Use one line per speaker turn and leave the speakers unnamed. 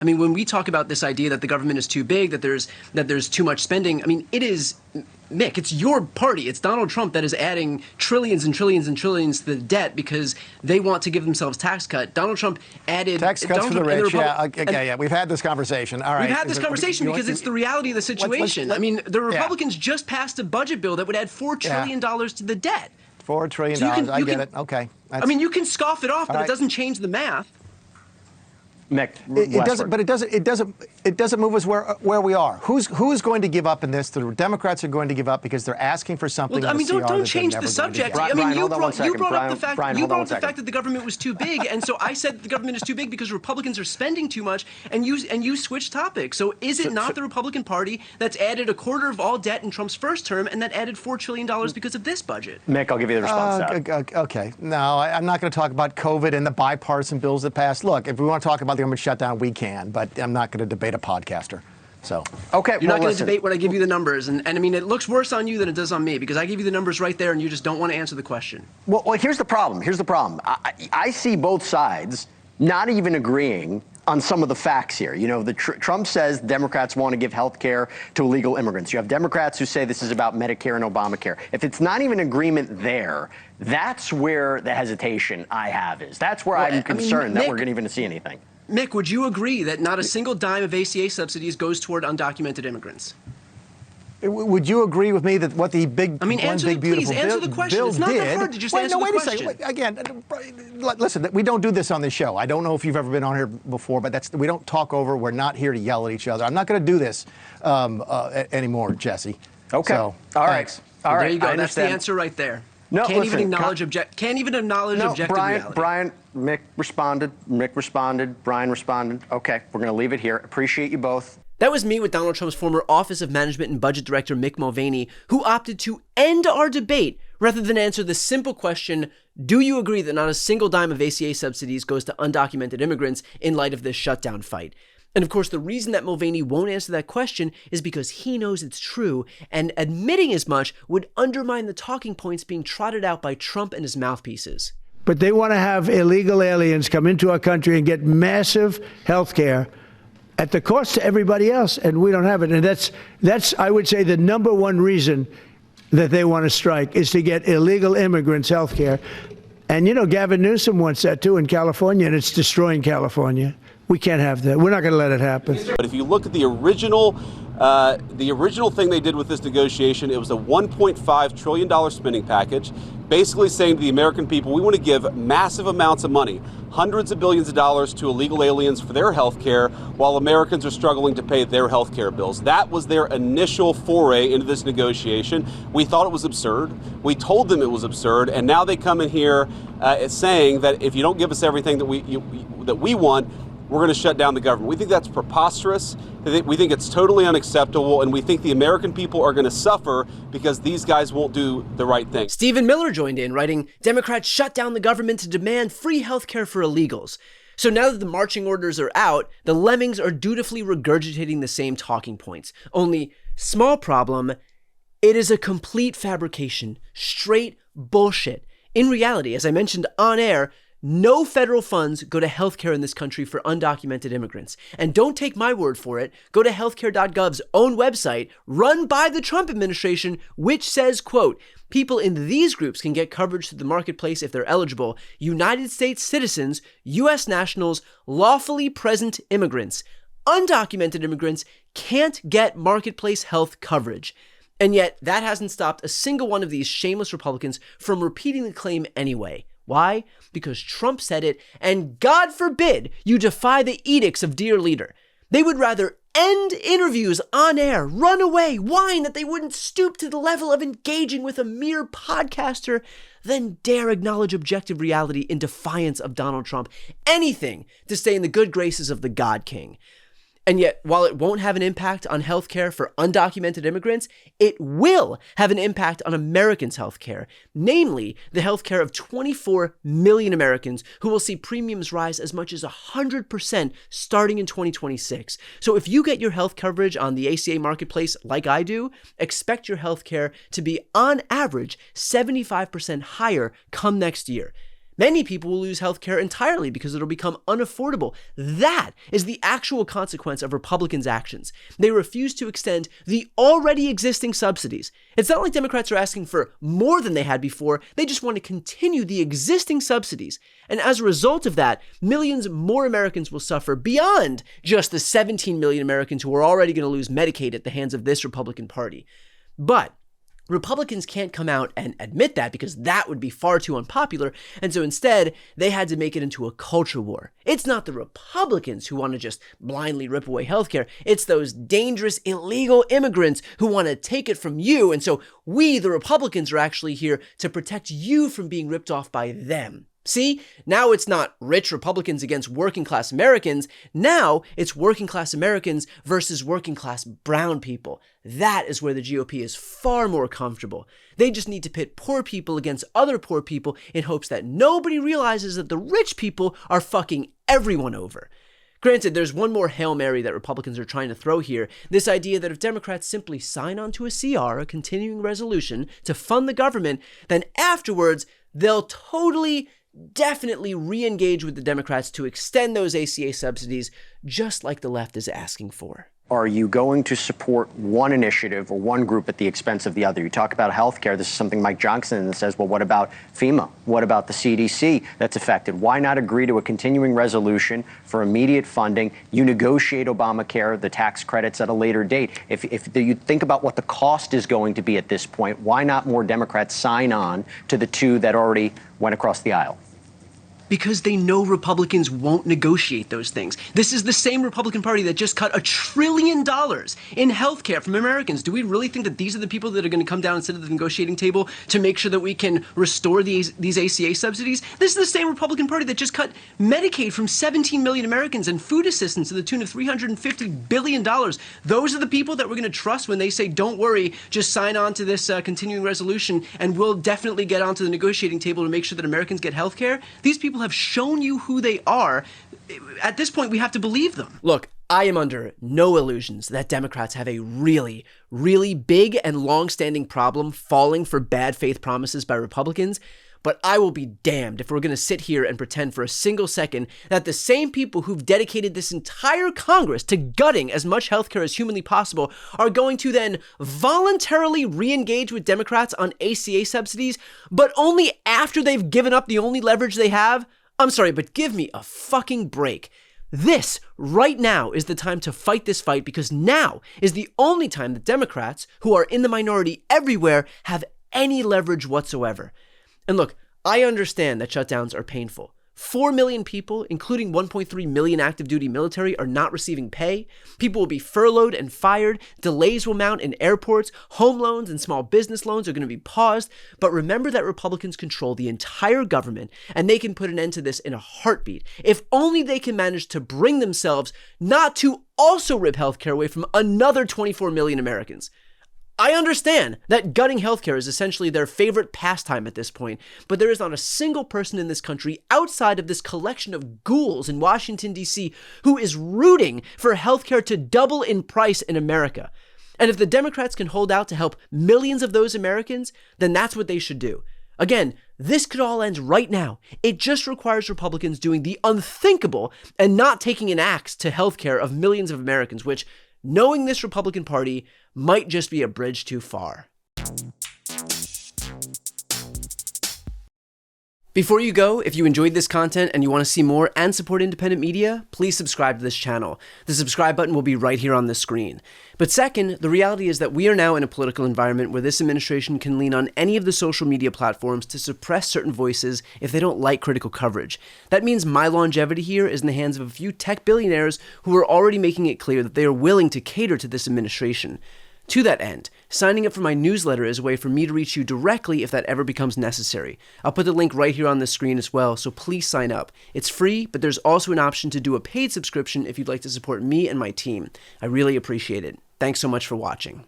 I mean, when we talk about this idea that the government is too big, that there's too much spending, I mean, it is, Mick, it's your party. It's Donald Trump that is adding trillions and trillions and trillions to the debt because they want to give themselves tax cut. Donald Trump added
tax cuts for the rich. Yeah. We've had this conversation. All right.
We've had this conversation because it's the reality of the situation. I mean, the Republicans just passed a budget bill that would add $4 trillion to the debt.
$4 trillion. I get it. Okay.
I mean, you can scoff it off, but it doesn't change the math.
Mick,
it doesn't. But it doesn't move us where we are. Who's going to give up in this? The Democrats are going to give up because they're asking for something.
Well, I mean, don't change the subject. I mean, you brought up the fact that the government was too big, and so I said the government is too big because Republicans are spending too much, and you switched topics. So is it not the Republican Party that's added a quarter of all debt in Trump's first term, and that added $4 trillion because of this budget?
Mick, I'll give you the response.
Okay. No, I'm not going to talk about COVID and the bipartisan bills that passed. Look, if we want to talk about the government shutdown, we can, but I'm not going to debate a podcaster. So
okay,
you're not going to debate when I give you the numbers, and I mean it looks worse on you than it does on me because I give you the numbers right there, and you just don't want to answer the question.
Well, here's the problem. I see both sides not even agreeing on some of the facts here. You know, Trump says Democrats want to give health care to illegal immigrants. You have Democrats who say this is about Medicare and Obamacare. If it's not even agreement there, that's where the hesitation I have is. That's where I'm concerned that we're going to even see anything.
Mick, would you agree that not a single dime of ACA subsidies goes toward undocumented immigrants?
Would you agree with me that what the big,
please answer the question. It's not that hard to just answer the question.
Wait a second. Again, listen, we don't do this on this show. I don't know if you've ever been on here before, but we don't talk over. We're not here to yell at each other. I'm not going to do this anymore, Jesse.
Okay.
So,
all right.
thanks.
All right.
There you go. That's the answer right there.
No,
can't even acknowledge objective reality.
Brian, Mick responded, Brian responded. Okay, we're going to leave it here. Appreciate you both.
That was me with Donald Trump's former Office of Management and Budget Director, Mick Mulvaney, who opted to end our debate rather than answer the simple question, do you agree that not a single dime of ACA subsidies goes to undocumented immigrants in light of this shutdown fight? And of course, the reason that Mulvaney won't answer that question is because he knows it's true, and admitting as much would undermine the talking points being trotted out by Trump and his mouthpieces.
But they want to have illegal aliens come into our country and get massive health care at the cost to everybody else, and we don't have it. And that's I would say, the number one reason that they want to strike is to get illegal immigrants health care. And, you know, Gavin Newsom wants that, too, in California, and it's destroying California. We can't have that. We're not going to let it happen.
But if you look at the original thing they did with this negotiation, it was a $1.5 trillion spending package, basically saying to the American people, we want to give massive amounts of money, hundreds of billions of dollars to illegal aliens for their health care, while Americans are struggling to pay their health care bills. That was their initial foray into this negotiation. We thought it was absurd. We told them it was absurd, and now they come in here saying that if you don't give us everything that we want, we're going to shut down the government. We think that's preposterous. We think it's totally unacceptable, and we think the American people are going to suffer because these guys won't do the right thing.
Stephen Miller joined in, writing, Democrats shut down the government to demand free health care for illegals. So now that the marching orders are out, the lemmings are dutifully regurgitating the same talking points. Only, small problem, it is a complete fabrication, straight bullshit. In reality, as I mentioned on air, no federal funds go to healthcare in this country for undocumented immigrants. And don't take my word for it. Go to healthcare.gov's own website, run by the Trump administration, which says, quote, people in these groups can get coverage through the marketplace if they're eligible. United States citizens, U.S. nationals, lawfully present immigrants. Undocumented immigrants can't get marketplace health coverage. And yet, that hasn't stopped a single one of these shameless Republicans from repeating the claim anyway. Why? Because Trump said it, and God forbid you defy the edicts of dear leader. They would rather end interviews on air, run away, whine that they wouldn't stoop to the level of engaging with a mere podcaster than dare acknowledge objective reality in defiance of Donald Trump. Anything to stay in the good graces of the God King. And yet, while it won't have an impact on healthcare for undocumented immigrants, it will have an impact on Americans' healthcare, namely the healthcare of 24 million Americans who will see premiums rise as much as 100% starting in 2026. So if you get your health coverage on the ACA marketplace like I do, expect your healthcare to be on average 75% higher come next year. Many people will lose healthcare entirely because it'll become unaffordable. That is the actual consequence of Republicans' actions. They refuse to extend the already existing subsidies. It's not like Democrats are asking for more than they had before. They just want to continue the existing subsidies. And as a result of that, millions more Americans will suffer beyond just the 17 million Americans who are already going to lose Medicaid at the hands of this Republican Party. But Republicans can't come out and admit that because that would be far too unpopular, and so instead, they had to make it into a culture war. It's not the Republicans who want to just blindly rip away healthcare, it's those dangerous illegal immigrants who want to take it from you, and so we, the Republicans, are actually here to protect you from being ripped off by them. See, now it's not rich Republicans against working class Americans. Now it's working class Americans versus working class brown people. That is where the GOP is far more comfortable. They just need to pit poor people against other poor people in hopes that nobody realizes that the rich people are fucking everyone over. Granted, there's one more Hail Mary that Republicans are trying to throw here. This idea that if Democrats simply sign on to a CR, a continuing resolution, to fund the government, then afterwards they'll definitely re-engage with the Democrats to extend those ACA subsidies, just like the left is asking for.
Are you going to support one initiative or one group at the expense of the other? You talk about healthcare. This is something Mike Johnson says, well, what about FEMA? What about the CDC that's affected? Why not agree to a continuing resolution for immediate funding? You negotiate Obamacare, the tax credits at a later date. If you think about what the cost is going to be at this point, why not more Democrats sign on to the two that already went across the aisle?
Because they know Republicans won't negotiate those things. This is the same Republican Party that just cut $1 trillion in healthcare from Americans. Do we really think that these are the people that are going to come down and sit at the negotiating table to make sure that we can restore these ACA subsidies? This is the same Republican Party that just cut Medicaid from 17 million Americans and food assistance to the tune of $350 billion. Those are the people that we're going to trust when they say, don't worry, just sign on to this continuing resolution and we'll definitely get onto the negotiating table to make sure that Americans get healthcare. These people have shown you who they are. At this point, we have to believe them. Look, I am under no illusions that Democrats have a really, really big and long-standing problem falling for bad faith promises by Republicans, but I will be damned if we're going to sit here and pretend for a single second that the same people who've dedicated this entire Congress to gutting as much healthcare as humanly possible are going to then voluntarily re-engage with Democrats on ACA subsidies, but only after they've given up the only leverage they have. I'm sorry, but give me a fucking break. This, right now, is the time to fight this fight because now is the only time that Democrats, who are in the minority everywhere, have any leverage whatsoever. And look, I understand that shutdowns are painful. 4 million people, including 1.3 million active duty military, are not receiving pay. People will be furloughed and fired. Delays will mount in airports. Home loans and small business loans are going to be paused. But remember that Republicans control the entire government and they can put an end to this in a heartbeat. If only they can manage to bring themselves not to also rip healthcare away from another 24 million Americans. I understand that gutting healthcare is essentially their favorite pastime at this point, but there is not a single person in this country outside of this collection of ghouls in Washington, D.C. who is rooting for healthcare to double in price in America. And if the Democrats can hold out to help millions of those Americans, then that's what they should do. Again, this could all end right now. It just requires Republicans doing the unthinkable and not taking an axe to healthcare of millions of Americans, which, knowing this Republican Party, might just be a bridge too far. Before you go, if you enjoyed this content and you want to see more and support independent media, please subscribe to this channel. The subscribe button will be right here on the screen. But second, the reality is that we are now in a political environment where this administration can lean on any of the social media platforms to suppress certain voices if they don't like critical coverage. That means my longevity here is in the hands of a few tech billionaires who are already making it clear that they are willing to cater to this administration. To that end, signing up for my newsletter is a way for me to reach you directly if that ever becomes necessary. I'll put the link right here on the screen as well, so please sign up. It's free, but there's also an option to do a paid subscription if you'd like to support me and my team. I really appreciate it. Thanks so much for watching.